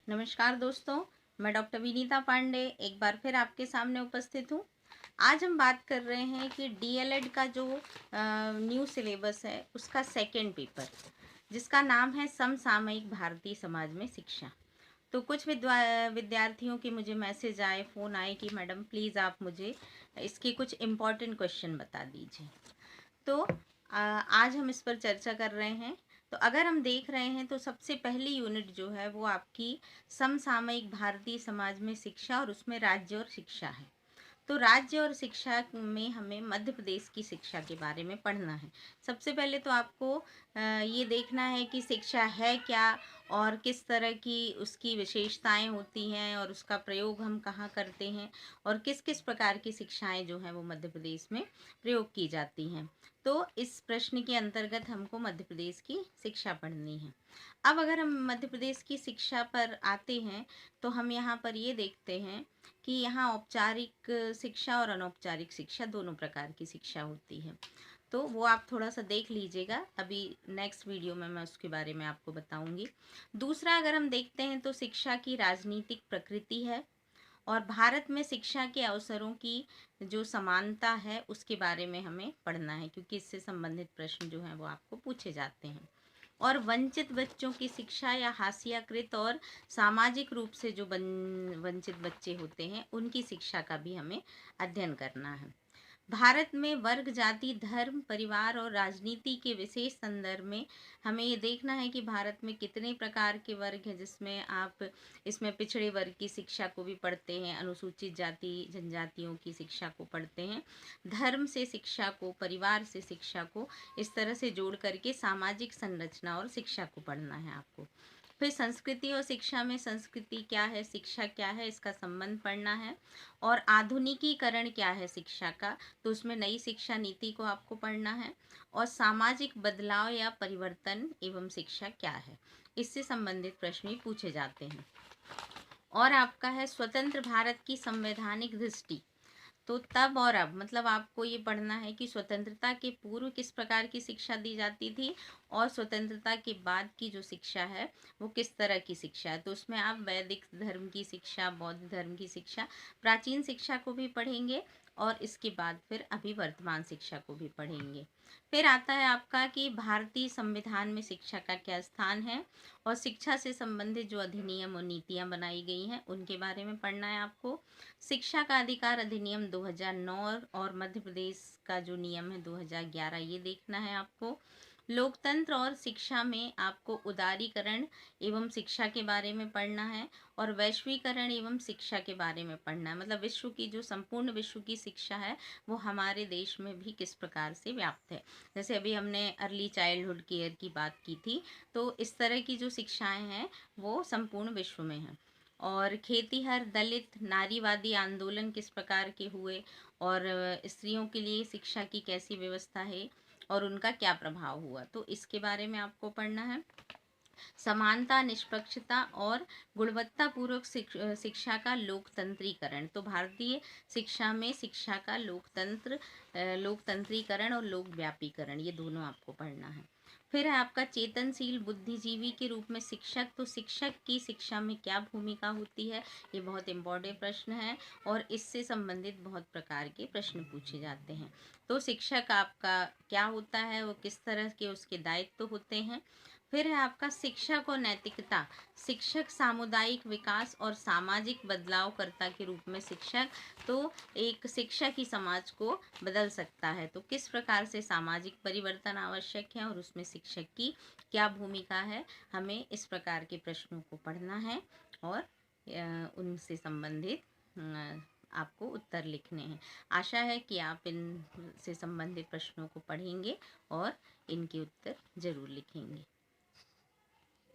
नमस्कार दोस्तों, मैं डॉक्टर विनीता पांडे एक बार फिर आपके सामने उपस्थित हूँ। आज हम बात कर रहे हैं कि डीएलएड का जो न्यू सिलेबस है उसका सेकंड पेपर, जिसका नाम है समसामयिक भारतीय समाज में शिक्षा। तो कुछ विद्यार्थियों के मुझे मैसेज आए, फ़ोन आए कि मैडम प्लीज़ आप मुझे इसके कुछ इम्पोर्टेंट क्वेश्चन बता दीजिए। तो आज हम इस पर चर्चा कर रहे हैं। तो अगर हम देख रहे हैं तो सबसे पहली यूनिट जो है वो आपकी समसामयिक भारतीय समाज में शिक्षा और उसमें राज्य और शिक्षा है। तो राज्य और शिक्षा में हमें मध्य प्रदेश की शिक्षा के बारे में पढ़ना है। सबसे पहले तो आपको ये देखना है कि शिक्षा है क्या और किस तरह की उसकी विशेषताएं होती हैं और उसका प्रयोग हम कहाँ करते हैं और किस किस प्रकार की शिक्षाएं जो हैं वो मध्य प्रदेश में प्रयोग की जाती हैं। तो इस प्रश्न के अंतर्गत हमको मध्य प्रदेश की शिक्षा पढ़नी है। अब अगर हम मध्य प्रदेश की शिक्षा पर आते हैं तो हम यहाँ पर ये देखते हैं कि यहाँ औपचारिक शिक्षा और अनौपचारिक शिक्षा दोनों प्रकार की शिक्षा होती है। तो वो आप थोड़ा सा देख लीजिएगा, अभी नेक्स्ट वीडियो में मैं उसके बारे में आपको बताऊंगी। दूसरा अगर हम देखते हैं तो शिक्षा की राजनीतिक प्रकृति है और भारत में शिक्षा के अवसरों की जो समानता है उसके बारे में हमें पढ़ना है, क्योंकि इससे संबंधित प्रश्न जो हैं वो आपको पूछे जाते हैं। और वंचित बच्चों की शिक्षा या हाशियाकृत और सामाजिक रूप से जो वंचित बच्चे होते हैं उनकी शिक्षा का भी हमें अध्ययन करना है। भारत में वर्ग, जाति, धर्म, परिवार और राजनीति के विशेष संदर्भ में हमें ये देखना है कि भारत में कितने प्रकार के वर्ग हैं, जिसमें आप इसमें पिछड़े वर्ग की शिक्षा को भी पढ़ते हैं, अनुसूचित जाति जनजातियों की शिक्षा को पढ़ते हैं, धर्म से शिक्षा को, परिवार से शिक्षा को, इस तरह से जोड़ करके सामाजिक संरचना और शिक्षा को पढ़ना है आपको। फिर संस्कृति और शिक्षा में संस्कृति क्या है, शिक्षा क्या है, इसका संबंध पढ़ना है। और आधुनिकीकरण क्या है शिक्षा का, तो उसमें नई शिक्षा नीति को आपको पढ़ना है। और सामाजिक बदलाव या परिवर्तन एवं शिक्षा क्या है, इससे संबंधित प्रश्न भी पूछे जाते हैं। और आपका है स्वतंत्र भारत की संवैधानिक दृष्टि। तो तब और अब मतलब आपको ये पढ़ना है कि स्वतंत्रता के पूर्व किस प्रकार की शिक्षा दी जाती थी और स्वतंत्रता के बाद की जो शिक्षा है वो किस तरह की शिक्षा है। तो उसमें आप वैदिक धर्म की शिक्षा, बौद्ध धर्म की शिक्षा, प्राचीन शिक्षा को भी पढ़ेंगे और इसके बाद फिर अभी वर्तमान शिक्षा को भी पढ़ेंगे। फिर आता है आपका कि भारतीय संविधान में शिक्षा का क्या स्थान है और शिक्षा से संबंधित जो अधिनियम और नीतियां बनाई गई हैं उनके बारे में पढ़ना है आपको। शिक्षा का अधिकार अधिनियम 2009 और मध्य प्रदेश का जो नियम है 2011, ये देखना है आपको। लोकतंत्र और शिक्षा में आपको उदारीकरण एवं शिक्षा के बारे में पढ़ना है और वैश्वीकरण एवं शिक्षा के बारे में पढ़ना है। मतलब विश्व की जो संपूर्ण विश्व की शिक्षा है वो हमारे देश में भी किस प्रकार से व्याप्त है। जैसे अभी हमने अर्ली चाइल्डहुड केयर की बात की थी, तो इस तरह की जो शिक्षाएं हैं वो संपूर्ण विश्व में हैं। और खेतीहर, दलित, नारीवादी आंदोलन किस प्रकार के हुए और स्त्रियों के लिए शिक्षा की कैसी व्यवस्था है और उनका क्या प्रभाव हुआ, तो इसके बारे में आपको पढ़ना है। समानता, निष्पक्षता और गुणवत्तापूर्वक शिक्षा का लोकतंत्रीकरण। तो भारतीय शिक्षा में शिक्षा का लोकतंत्रीकरण और लोकव्यापीकरण, ये दोनों आपको पढ़ना है। फिर है आपका चेतनशील बुद्धिजीवी के रूप में शिक्षक। तो शिक्षक की शिक्षा में क्या भूमिका होती है, ये बहुत इम्पोर्टेंट प्रश्न है और इससे संबंधित बहुत प्रकार के प्रश्न पूछे जाते हैं। तो शिक्षक आपका क्या होता है, वो किस तरह के उसके दायित्व होते हैं। फिर है आपका शिक्षक और नैतिकता। शिक्षक सामुदायिक विकास और सामाजिक बदलावकर्ता के रूप में शिक्षक, तो एक शिक्षक ही समाज को बदल सकता है। तो किस प्रकार से सामाजिक परिवर्तन आवश्यक है और उसमें शिक्षक की क्या भूमिका है, हमें इस प्रकार के प्रश्नों को पढ़ना है और उनसे संबंधित आपको उत्तर लिखने हैं। आशा है कि आप इन से संबंधित प्रश्नों को पढ़ेंगे और इनके उत्तर जरूर लिखेंगे।